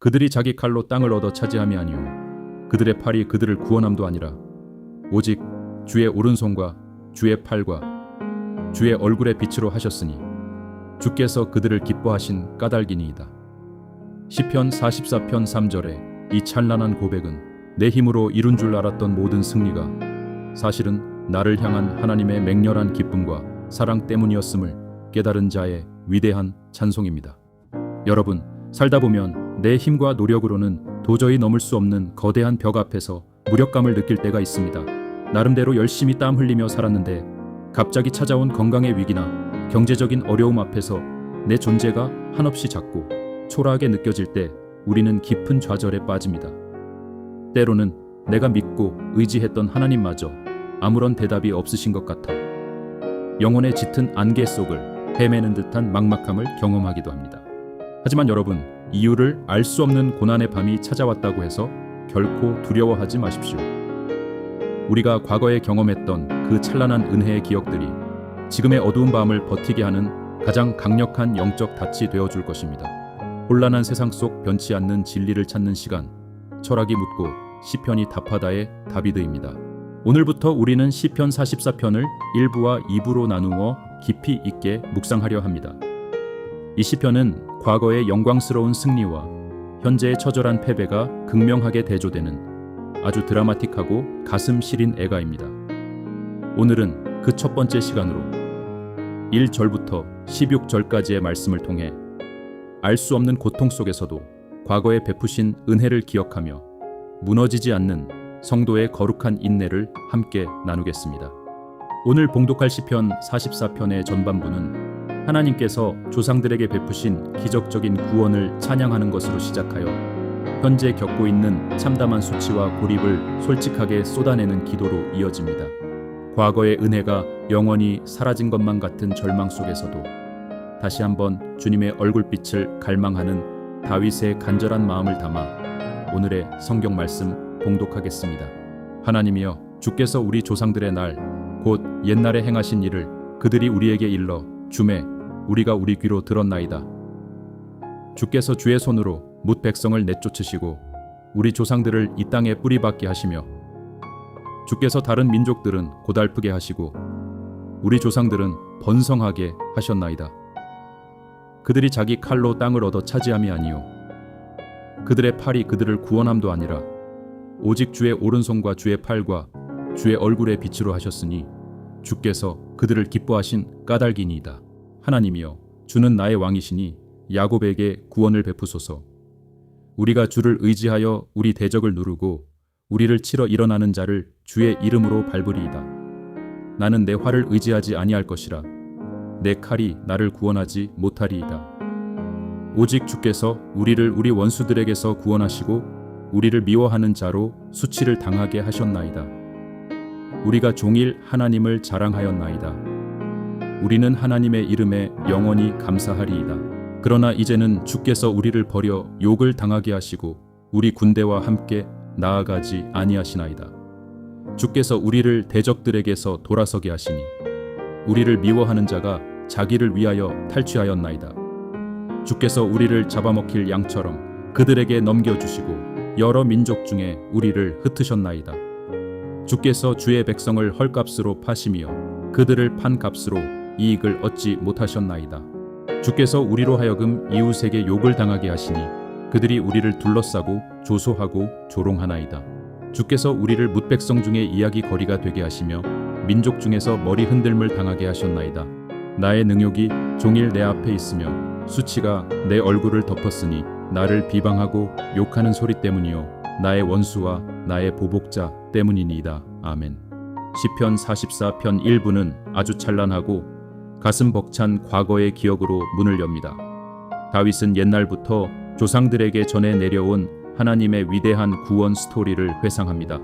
그들이 자기 칼로 땅을 얻어 차지함이 아니요 그들의 팔이 그들을 구원함도 아니라 오직 주의 오른손과 주의 팔과 주의 얼굴의 빛으로 하셨으니 주께서 그들을 기뻐하신 까닭이니이다. 시편 44편 3절에 이 찬란한 고백은 내 힘으로 이룬 줄 알았던 모든 승리가 사실은 나를 향한 하나님의 맹렬한 기쁨과 사랑 때문이었음을 깨달은 자의 위대한 찬송입니다. 여러분, 살다 보면 내 힘과 노력으로는 도저히 넘을 수 없는 거대한 벽 앞에서 무력감을 느낄 때가 있습니다. 나름대로 열심히 땀 흘리며 살았는데 갑자기 찾아온 건강의 위기나 경제적인 어려움 앞에서 내 존재가 한없이 작고 초라하게 느껴질 때 우리는 깊은 좌절에 빠집니다. 때로는 내가 믿고 의지했던 하나님마저 아무런 대답이 없으신 것 같아 영혼의 짙은 안개 속을 헤매는 듯한 막막함을 경험하기도 합니다. 하지만 여러분, 이유를 알 수 없는 고난의 밤이 찾아왔다고 해서 결코 두려워하지 마십시오. 우리가 과거에 경험했던 그 찬란한 은혜의 기억들이 지금의 어두운 밤을 버티게 하는 가장 강력한 영적 닻이 되어줄 것입니다. 혼란한 세상 속 변치 않는 진리를 찾는 시간, 철학이 묻고 시편이 답하다의 다비드입니다. 오늘부터 우리는 시편 44편을 1부와 2부로 나누어 깊이 있게 묵상하려 합니다. 이 시편은 과거의 영광스러운 승리와 현재의 처절한 패배가 극명하게 대조되는 아주 드라마틱하고 가슴 시린 애가입니다. 오늘은 그 첫 번째 시간으로 1절부터 16절까지의 말씀을 통해 알 수 없는 고통 속에서도 과거에 베푸신 은혜를 기억하며 무너지지 않는 성도의 거룩한 인내를 함께 나누겠습니다. 오늘 봉독할 시편 44편의 전반부는 하나님께서 조상들에게 베푸신 기적적인 구원을 찬양하는 것으로 시작하여 현재 겪고 있는 참담한 수치와 고립을 솔직하게 쏟아내는 기도로 이어집니다. 과거의 은혜가 영원히 사라진 것만 같은 절망 속에서도 다시 한번 주님의 얼굴빛을 갈망하는 다윗의 간절한 마음을 담아 오늘의 성경 말씀 봉독하겠습니다. 하나님이여, 주께서 우리 조상들의 날 곧 옛날에 행하신 일을 그들이 우리에게 일러 주매 우리가 우리 귀로 들었나이다. 주께서 주의 손으로 뭇 백성을 내쫓으시고 우리 조상들을 이 땅에 뿌리박게 하시며 주께서 다른 민족들은 고달프게 하시고 우리 조상들은 번성하게 하셨나이다. 그들이 자기 칼로 땅을 얻어 차지함이 아니요 그들의 팔이 그들을 구원함도 아니라 오직 주의 오른손과 주의 팔과 주의 얼굴의 빛으로 하셨으니 주께서 그들을 기뻐하신 까닭이니이다. 하나님이여, 주는 나의 왕이시니 야곱에게 구원을 베푸소서. 우리가 주를 의지하여 우리 대적을 누르고 우리를 치러 일어나는 자를 주의 이름으로 밟으리이다. 나는 내 활을 의지하지 아니할 것이라 내 칼이 나를 구원하지 못하리이다. 오직 주께서 우리를 우리 원수들에게서 구원하시고 우리를 미워하는 자로 수치를 당하게 하셨나이다. 우리가 종일 하나님을 자랑하였나이다. 우리는 하나님의 이름에 영원히 감사하리이다. 그러나 이제는 주께서 우리를 버려 욕을 당하게 하시고 우리 군대와 함께 나아가지 아니하시나이다. 주께서 우리를 대적들에게서 돌아서게 하시니 우리를 미워하는 자가 자기를 위하여 탈취하였나이다. 주께서 우리를 잡아먹힐 양처럼 그들에게 넘겨주시고 여러 민족 중에 우리를 흩으셨나이다. 주께서 주의 백성을 헐값으로 파시며 그들을 판 값으로 이익을 얻지 못하셨나이다. 주께서 우리로 하여금 이웃에게 욕을 당하게 하시니 그들이 우리를 둘러싸고 조소하고 조롱하나이다. 주께서 우리를 뭇백성 중에 이야기 거리가 되게 하시며 민족 중에서 머리 흔들물 당하게 하셨나이다. 나의 능욕이 종일 내 앞에 있으며 수치가 내 얼굴을 덮었으니 나를 비방하고 욕하는 소리 때문이요 나의 원수와 나의 보복자 때문이니이다. 아멘. 시편 44편 1부는 아주 찬란하고 가슴 벅찬 과거의 기억으로 문을 엽니다. 다윗은 옛날부터 조상들에게 전해 내려온 하나님의 위대한 구원 스토리를 회상합니다.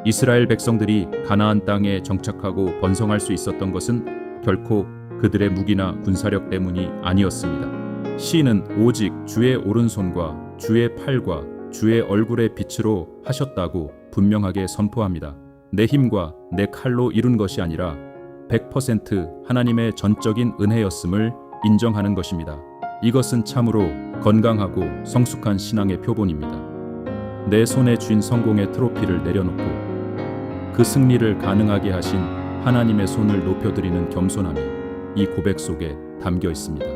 이스라엘 백성들이 가나안 땅에 정착하고 번성할 수 있었던 것은 결코 그들의 무기나 군사력 때문이 아니었습니다. 시인은 오직 주의 오른손과 주의 팔과 주의 얼굴의 빛으로 하셨다고 분명하게 선포합니다. 내 힘과 내 칼로 이룬 것이 아니라 100% 하나님의 전적인 은혜였음을 인정하는 것입니다. 이것은 참으로 건강하고 성숙한 신앙의 표본입니다. 내 손에 쥔 성공의 트로피를 내려놓고 그 승리를 가능하게 하신 하나님의 손을 높여드리는 겸손함이 이 고백 속에 담겨 있습니다.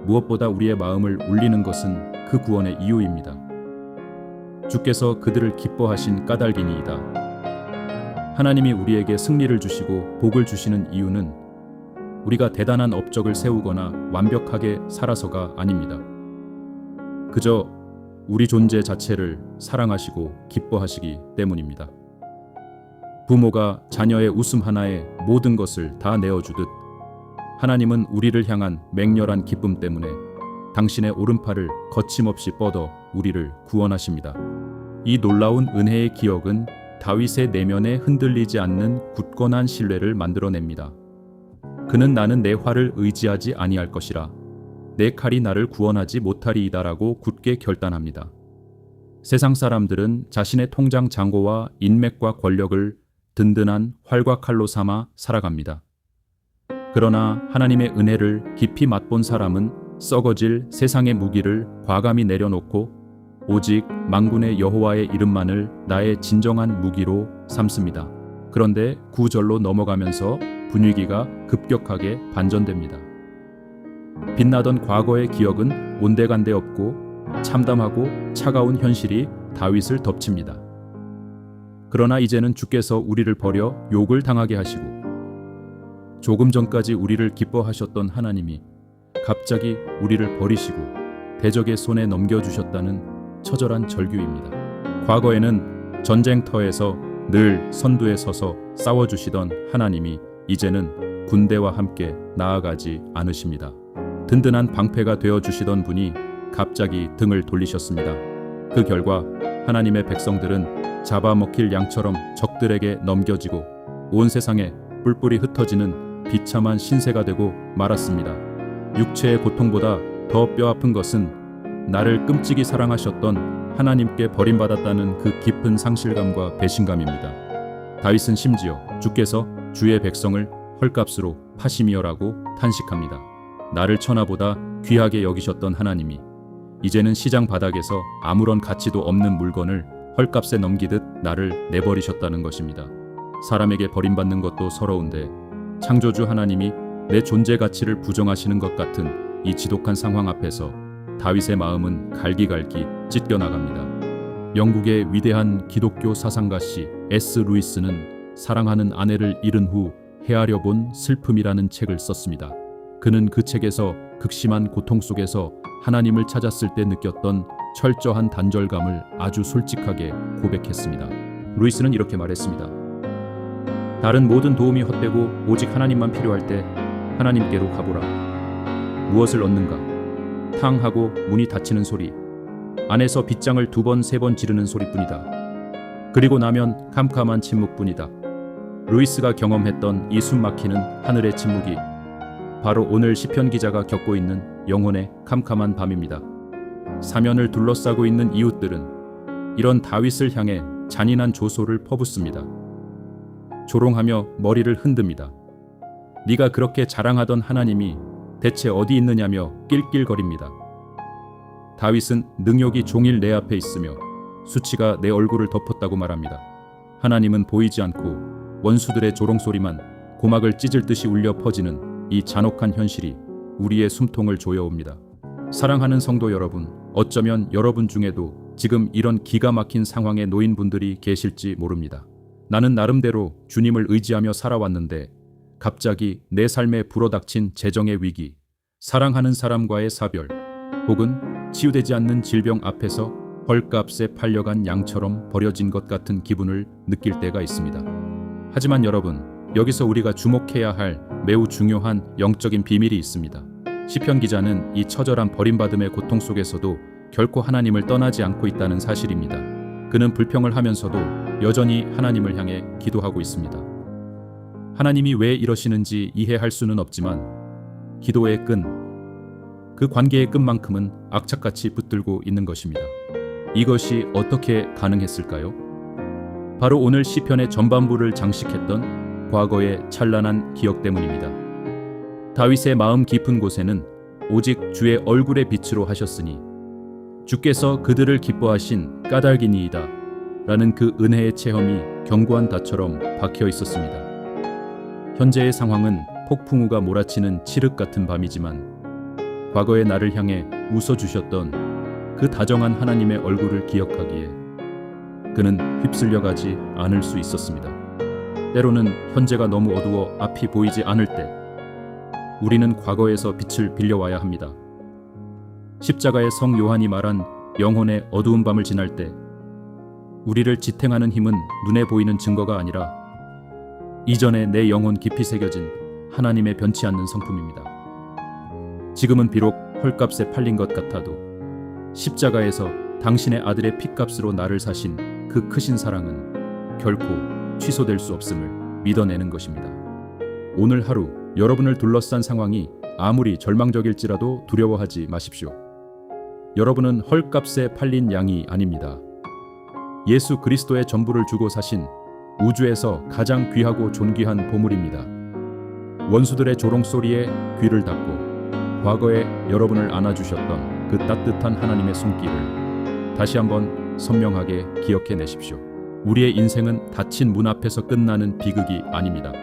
무엇보다 우리의 마음을 울리는 것은 그 구원의 이유입니다. 주께서 그들을 기뻐하신 까닭이니이다. 하나님이 우리에게 승리를 주시고 복을 주시는 이유는 우리가 대단한 업적을 세우거나 완벽하게 살아서가 아닙니다. 그저 우리 존재 자체를 사랑하시고 기뻐하시기 때문입니다. 부모가 자녀의 웃음 하나에 모든 것을 다 내어주듯 하나님은 우리를 향한 맹렬한 기쁨 때문에 당신의 오른팔을 거침없이 뻗어 우리를 구원하십니다. 이 놀라운 은혜의 기억은 다윗의 내면에 흔들리지 않는 굳건한 신뢰를 만들어냅니다. 그는 나는 내 활을 의지하지 아니할 것이라 내 칼이 나를 구원하지 못하리이다라고 굳게 결단합니다. 세상 사람들은 자신의 통장 잔고와 인맥과 권력을 든든한 활과 칼로 삼아 살아갑니다. 그러나 하나님의 은혜를 깊이 맛본 사람은 썩어질 세상의 무기를 과감히 내려놓고 오직 만군의 여호와의 이름만을 나의 진정한 무기로 삼습니다. 그런데 9절로 넘어가면서 분위기가 급격하게 반전됩니다. 빛나던 과거의 기억은 온데간데 없고 참담하고 차가운 현실이 다윗을 덮칩니다. 그러나 이제는 주께서 우리를 버려 욕을 당하게 하시고 조금 전까지 우리를 기뻐하셨던 하나님이 갑자기 우리를 버리시고 대적의 손에 넘겨주셨다는 처절한 절규입니다. 과거에는 전쟁터에서 늘 선두에 서서 싸워주시던 하나님이 이제는 군대와 함께 나아가지 않으십니다. 든든한 방패가 되어주시던 분이 갑자기 등을 돌리셨습니다. 그 결과 하나님의 백성들은 잡아먹힐 양처럼 적들에게 넘겨지고 온 세상에 뿔뿔이 흩어지는 비참한 신세가 되고 말았습니다. 육체의 고통보다 더 뼈아픈 것은 나를 끔찍이 사랑하셨던 하나님께 버림받았다는 그 깊은 상실감과 배신감입니다. 다윗은 심지어 주께서 주의 백성을 헐값으로 파심이여라고 탄식합니다. 나를 천하보다 귀하게 여기셨던 하나님이 이제는 시장 바닥에서 아무런 가치도 없는 물건을 헐값에 넘기듯 나를 내버리셨다는 것입니다. 사람에게 버림받는 것도 서러운데 창조주 하나님이 내 존재 가치를 부정하시는 것 같은 이 지독한 상황 앞에서 다윗의 마음은 갈기갈기 찢겨나갑니다. 영국의 위대한 기독교 사상가씨 S. 루이스는 사랑하는 아내를 잃은 후 헤아려 본 슬픔이라는 책을 썼습니다. 그는 그 책에서 극심한 고통 속에서 하나님을 찾았을 때 느꼈던 철저한 단절감을 아주 솔직하게 고백했습니다. 루이스는 이렇게 말했습니다. 다른 모든 도움이 헛되고 오직 하나님만 필요할 때 하나님께로 가보라. 무엇을 얻는가? 탕 하고 문이 닫히는 소리, 안에서 빗장을 2번, 3번 지르는 소리뿐이다. 그리고 나면 캄캄한 침묵뿐이다. 루이스가 경험했던 이 숨막히는 하늘의 침묵이 바로 오늘 시편 기자가 겪고 있는 영혼의 캄캄한 밤입니다. 사면을 둘러싸고 있는 이웃들은 이런 다윗을 향해 잔인한 조소를 퍼붓습니다. 조롱하며 머리를 흔듭니다. 네가 그렇게 자랑하던 하나님이 대체 어디 있느냐며 낄낄거립니다. 다윗은 능욕이 종일 내 앞에 있으며 수치가 내 얼굴을 덮었다고 말합니다. 하나님은 보이지 않고 원수들의 조롱소리만 고막을 찢을 듯이 울려 퍼지는 이 잔혹한 현실이 우리의 숨통을 조여옵니다. 사랑하는 성도 여러분, 어쩌면 여러분 중에도 지금 이런 기가 막힌 상황에 놓인 분들이 계실지 모릅니다. 나는 나름대로 주님을 의지하며 살아왔는데 갑자기 내 삶에 불어닥친 재정의 위기, 사랑하는 사람과의 사별, 혹은 치유되지 않는 질병 앞에서 헐값에 팔려간 양처럼 버려진 것 같은 기분을 느낄 때가 있습니다. 하지만 여러분, 여기서 우리가 주목해야 할 매우 중요한 영적인 비밀이 있습니다. 시편 기자는 이 처절한 버림받음의 고통 속에서도 결코 하나님을 떠나지 않고 있다는 사실입니다. 그는 불평을 하면서도 여전히 하나님을 향해 기도하고 있습니다. 하나님이 왜 이러시는지 이해할 수는 없지만 기도의 끈, 그 관계의 끈만큼은 악착같이 붙들고 있는 것입니다. 이것이 어떻게 가능했을까요? 바로 오늘 시편의 전반부를 장식했던 과거의 찬란한 기억 때문입니다. 다윗의 마음 깊은 곳에는 오직 주의 얼굴의 빛으로 하셨으니 주께서 그들을 기뻐하신 까닭이니이다 라는 그 은혜의 체험이 견고한 닷처럼 박혀 있었습니다. 현재의 상황은 폭풍우가 몰아치는 칠흑 같은 밤이지만 과거의 나를 향해 웃어주셨던 그 다정한 하나님의 얼굴을 기억하기에 그는 휩쓸려가지 않을 수 있었습니다. 때로는 현재가 너무 어두워 앞이 보이지 않을 때 우리는 과거에서 빛을 빌려와야 합니다. 십자가의 성 요한이 말한 영혼의 어두운 밤을 지날 때 우리를 지탱하는 힘은 눈에 보이는 증거가 아니라 이전에 내 영혼 깊이 새겨진 하나님의 변치 않는 성품입니다. 지금은 비록 헐값에 팔린 것 같아도 십자가에서 당신의 아들의 핏값으로 나를 사신 그 크신 사랑은 결코 취소될 수 없음을 믿어내는 것입니다. 오늘 하루 여러분을 둘러싼 상황이 아무리 절망적일지라도 두려워하지 마십시오. 여러분은 헐값에 팔린 양이 아닙니다. 예수 그리스도의 전부를 주고 사신 우주에서 가장 귀하고 존귀한 보물입니다. 원수들의 조롱소리에 귀를 닫고 과거에 여러분을 안아주셨던 그 따뜻한 하나님의 손길을 다시 한번 선명하게 기억해내십시오. 우리의 인생은 닫힌 문 앞에서 끝나는 비극이 아닙니다.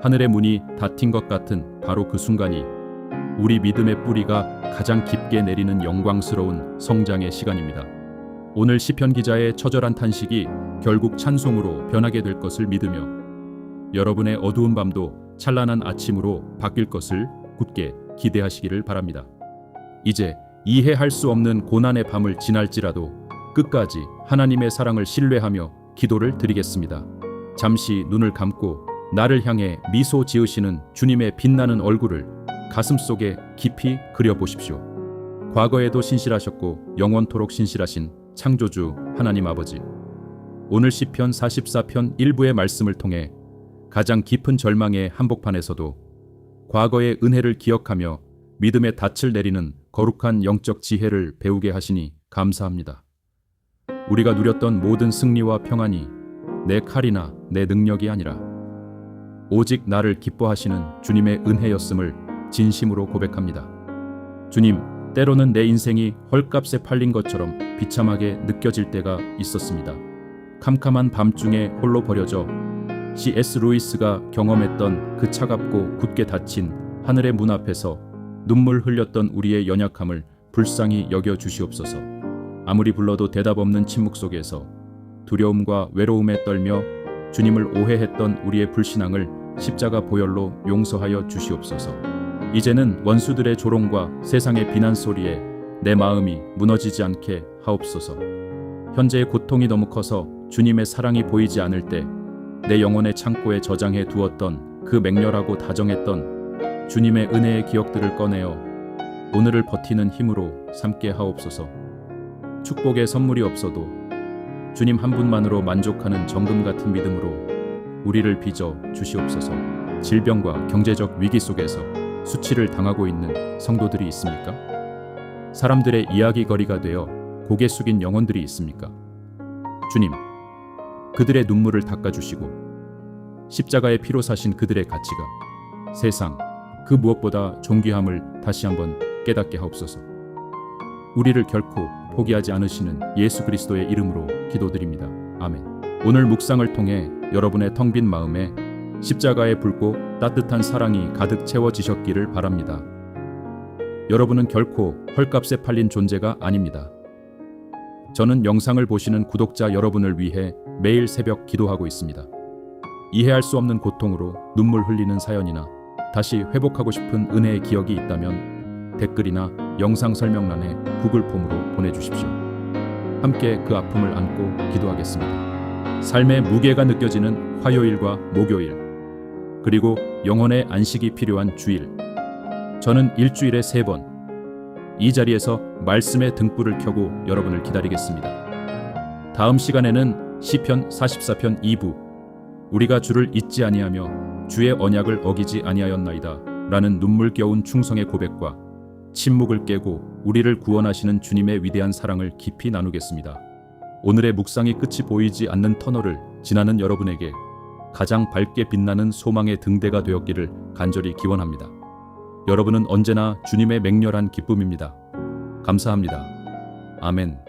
하늘의 문이 닫힌 것 같은 바로 그 순간이 우리 믿음의 뿌리가 가장 깊게 내리는 영광스러운 성장의 시간입니다. 오늘 시편 기자의 처절한 탄식이 결국 찬송으로 변하게 될 것을 믿으며 여러분의 어두운 밤도 찬란한 아침으로 바뀔 것을 굳게 기대하시기를 바랍니다. 이제 이해할 수 없는 고난의 밤을 지날지라도 끝까지 하나님의 사랑을 신뢰하며 기도를 드리겠습니다. 잠시 눈을 감고 나를 향해 미소 지으시는 주님의 빛나는 얼굴을 가슴속에 깊이 그려보십시오. 과거에도 신실하셨고 영원토록 신실하신 창조주 하나님 아버지, 오늘 시편 44편 1부의 말씀을 통해 가장 깊은 절망의 한복판에서도 과거의 은혜를 기억하며 믿음의 닻을 내리는 거룩한 영적 지혜를 배우게 하시니 감사합니다. 우리가 누렸던 모든 승리와 평안이 내 칼이나 내 능력이 아니라 오직 나를 기뻐하시는 주님의 은혜였음을 진심으로 고백합니다. 주님, 때로는 내 인생이 헐값에 팔린 것처럼 비참하게 느껴질 때가 있었습니다. 캄캄한 밤중에 홀로 버려져 C.S. 루이스가 경험했던 그 차갑고 굳게 닫힌 하늘의 문 앞에서 눈물 흘렸던 우리의 연약함을 불쌍히 여겨 주시옵소서. 아무리 불러도 대답 없는 침묵 속에서 두려움과 외로움에 떨며 주님을 오해했던 우리의 불신앙을 십자가 보혈로 용서하여 주시옵소서. 이제는 원수들의 조롱과 세상의 비난 소리에 내 마음이 무너지지 않게 하옵소서. 현재의 고통이 너무 커서 주님의 사랑이 보이지 않을 때 내 영혼의 창고에 저장해 두었던 그 맹렬하고 다정했던 주님의 은혜의 기억들을 꺼내어 오늘을 버티는 힘으로 삼게 하옵소서. 축복의 선물이 없어도 주님 한 분만으로 만족하는 정금 같은 믿음으로 우리를 빚어 주시옵소서. 질병과 경제적 위기 속에서 수치를 당하고 있는 성도들이 있습니까? 사람들의 이야기거리가 되어 고개 숙인 영혼들이 있습니까? 주님, 그들의 눈물을 닦아주시고 십자가의 피로 사신 그들의 가치가 세상 그 무엇보다 존귀함을 다시 한번 깨닫게 하옵소서. 우리를 결코 포기하지 않으시는 예수 그리스도의 이름으로 기도드립니다. 아멘. 오늘 묵상을 통해 여러분의 텅 빈 마음에 십자가의 붉고 따뜻한 사랑이 가득 채워지셨기를 바랍니다. 여러분은 결코 헐값에 팔린 존재가 아닙니다. 저는 영상을 보시는 구독자 여러분을 위해 매일 새벽 기도하고 있습니다. 이해할 수 없는 고통으로 눈물 흘리는 사연이나 다시 회복하고 싶은 은혜의 기억이 있다면 댓글이나 영상 설명란에 구글 폼으로 보내주십시오. 함께 그 아픔을 안고 기도하겠습니다. 삶의 무게가 느껴지는 화요일과 목요일, 그리고 영혼의 안식이 필요한 주일, 저는 일주일에 3번 이 자리에서 말씀의 등불을 켜고 여러분을 기다리겠습니다. 다음 시간에는 시편 44편 2부, 우리가 주를 잊지 아니하며 주의 언약을 어기지 아니하였나이다 라는 눈물겨운 충성의 고백과 침묵을 깨고 우리를 구원하시는 주님의 위대한 사랑을 깊이 나누겠습니다. 오늘의 묵상이 끝이 보이지 않는 터널을 지나는 여러분에게 가장 밝게 빛나는 소망의 등대가 되었기를 간절히 기원합니다. 여러분은 언제나 주님의 맹렬한 기쁨입니다. 감사합니다. 아멘.